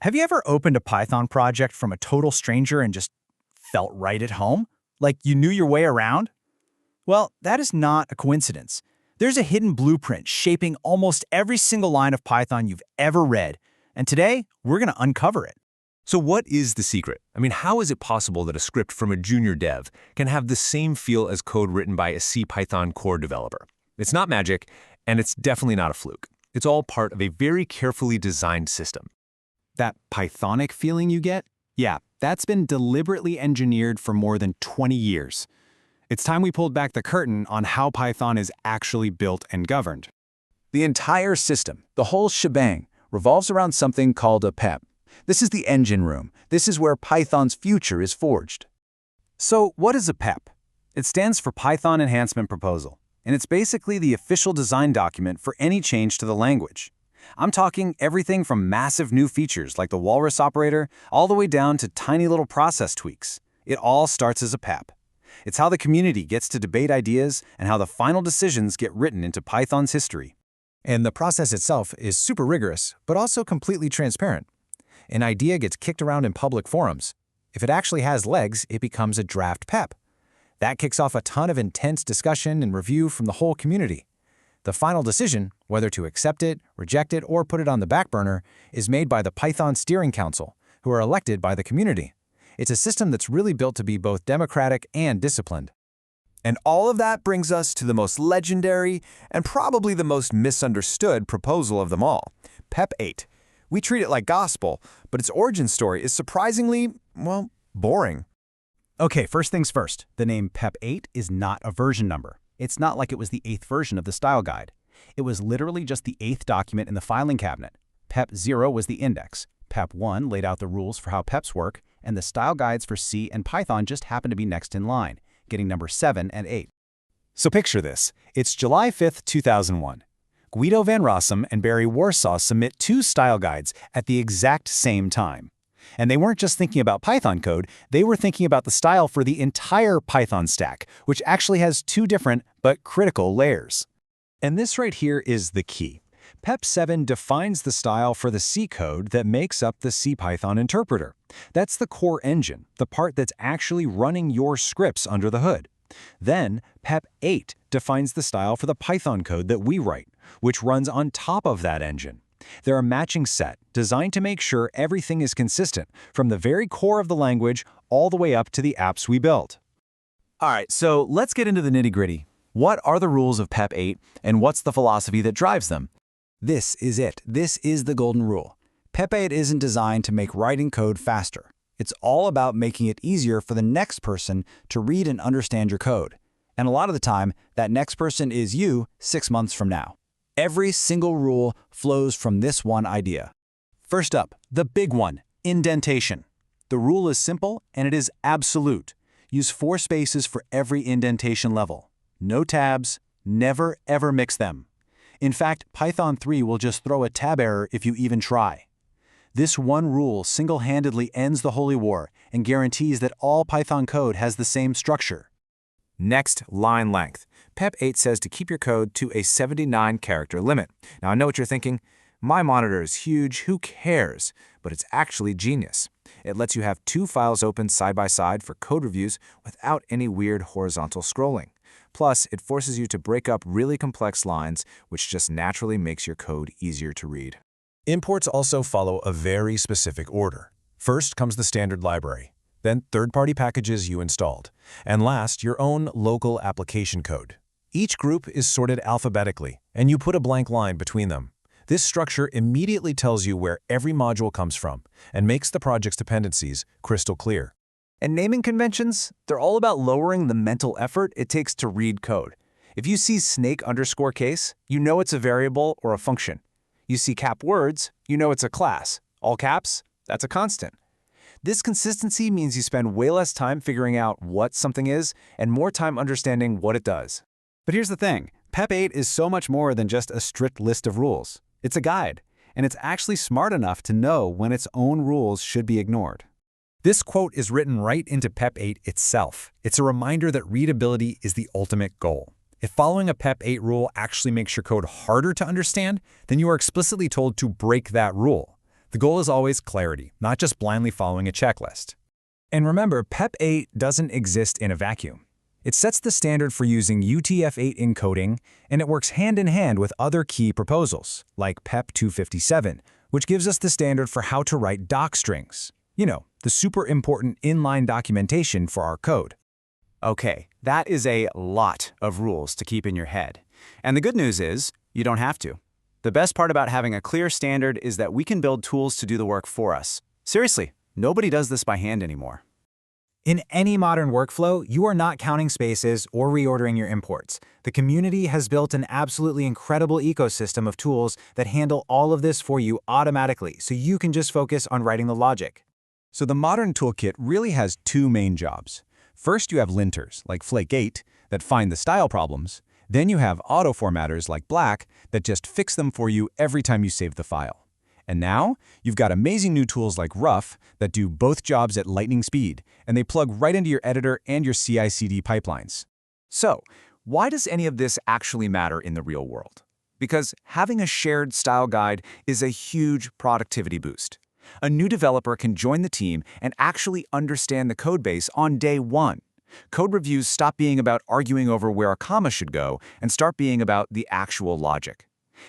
Have you ever opened a Python project from a total stranger and just felt right at home? Like you knew your way around? Well, that is not a coincidence. There's a hidden blueprint shaping almost every single line of Python you've ever read, and today we're going to uncover it. So what is the secret? I mean, how is it possible that a script from a junior dev can have the same feel as code written by a C Python core developer? It's not magic, and it's definitely not a fluke. It's all part of a very carefully designed system. That Pythonic feeling you get? Yeah, that's been deliberately engineered for more than 20 years. It's time we pulled back the curtain on how Python is actually built and governed. The entire system, the whole shebang, revolves around something called a PEP. This is the engine room. This is where Python's future is forged. So what is a PEP? It stands for Python Enhancement Proposal, and it's basically the official design document for any change to the language. I'm talking everything from massive new features like the walrus operator all the way down to tiny little process tweaks. It all starts as a PEP. It's how the community gets to debate ideas and how the final decisions get written into Python's history. And the process itself is super rigorous, but also completely transparent. An idea gets kicked around in public forums. If it actually has legs, it becomes a draft PEP. That kicks off a ton of intense discussion and review from the whole community. The final decision, whether to accept it, reject it, or put it on the back burner, is made by the Python Steering Council, who are elected by the community. It's a system that's really built to be both democratic and disciplined. And all of that brings us to the most legendary and probably the most misunderstood proposal of them all, PEP 8. We treat it like gospel, but its origin story is surprisingly, well, boring. Okay, first things first. The name PEP 8 is not a version number. It's not like it was the 8th version of the style guide. It was literally just the 8th document in the filing cabinet. PEP 0 was the index. PEP 1 laid out the rules for how PEPs work, and the style guides for C and Python just happened to be next in line, getting number 7 and 8. So picture this. It's July 5th, 2001. Guido van Rossum and Barry Warsaw submit 2 style guides at the exact same time. And they weren't just thinking about Python code, they were thinking about the style for the entire Python stack, which actually has 2 different but critical layers. And this right here is the key. PEP 7 defines the style for the C code that makes up the CPython interpreter. That's the core engine, the part that's actually running your scripts under the hood. Then, PEP 8 defines the style for the Python code that we write, which runs on top of that engine. They're a matching set designed to make sure everything is consistent from the very core of the language all the way up to the apps we build. All right, so let's get into the nitty-gritty. What are the rules of PEP 8, and what's the philosophy that drives them? This is it. This is the golden rule. PEP 8 isn't designed to make writing code faster. It's all about making it easier for the next person to read and understand your code. And a lot of the time, that next person is you 6 months from now. Every single rule flows from this one idea. First up, the big one, indentation. The rule is simple and it is absolute. Use 4 spaces for every indentation level. No tabs, never ever mix them. In fact, Python 3 will just throw a tab error if you even try. This one rule single-handedly ends the holy war and guarantees that all Python code has the same structure. Next, line length. PEP 8 says to keep your code to a 79-character limit. Now, I know what you're thinking. My monitor is huge, who cares? But it's actually genius. It lets you have 2 files open side by side for code reviews without any weird horizontal scrolling. Plus, it forces you to break up really complex lines, which just naturally makes your code easier to read. Imports also follow a very specific order. First comes the standard library, then third-party packages you installed, and last, your own local application code. Each group is sorted alphabetically, and you put a blank line between them. This structure immediately tells you where every module comes from and makes the project's dependencies crystal clear. And naming conventions, they're all about lowering the mental effort it takes to read code. If you see snake_case, you know it's a variable or a function. You see cap words, you know it's a class. All caps, that's a constant. This consistency means you spend way less time figuring out what something is and more time understanding what it does. But here's the thing. PEP 8 is so much more than just a strict list of rules. It's a guide, and it's actually smart enough to know when its own rules should be ignored. This quote is written right into PEP 8 itself. It's a reminder that readability is the ultimate goal. If following a PEP 8 rule actually makes your code harder to understand, then you are explicitly told to break that rule. The goal is always clarity, not just blindly following a checklist. And remember, PEP 8 doesn't exist in a vacuum. It sets the standard for using UTF-8 encoding, and it works hand in hand with other key proposals, like PEP 257, which gives us the standard for how to write doc strings. You know, the super important inline documentation for our code. Okay, that is a lot of rules to keep in your head. And the good news is, you don't have to. The best part about having a clear standard is that we can build tools to do the work for us. Seriously, nobody does this by hand anymore. In any modern workflow, you are not counting spaces or reordering your imports. The community has built an absolutely incredible ecosystem of tools that handle all of this for you automatically, so you can just focus on writing the logic. So the modern toolkit really has two main jobs. First, you have linters, like Flake 8, that find the style problems. Then you have auto-formatters like Black that just fix them for you every time you save the file. And now, you've got amazing new tools like Ruff that do both jobs at lightning speed, and they plug right into your editor and your CI/CD pipelines. So, why does any of this actually matter in the real world? Because having a shared style guide is a huge productivity boost. A new developer can join the team and actually understand the codebase on day one. Code reviews stop being about arguing over where a comma should go and start being about the actual logic.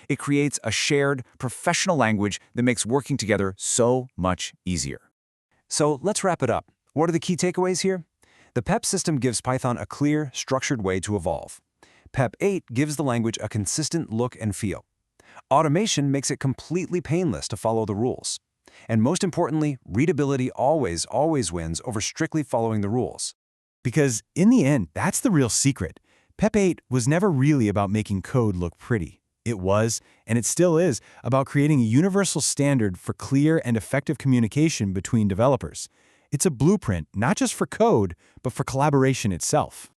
It creates a shared, professional language that makes working together so much easier. So let's wrap it up. What are the key takeaways here? The PEP system gives Python a clear, structured way to evolve. PEP 8 gives the language a consistent look and feel. Automation makes it completely painless to follow the rules. And most importantly, readability always wins over strictly following the rules. Because in the end, that's the real secret. PEP 8 was never really about making code look pretty. It was, and it still is, about creating a universal standard for clear and effective communication between developers. It's a blueprint, not just for code, but for collaboration itself.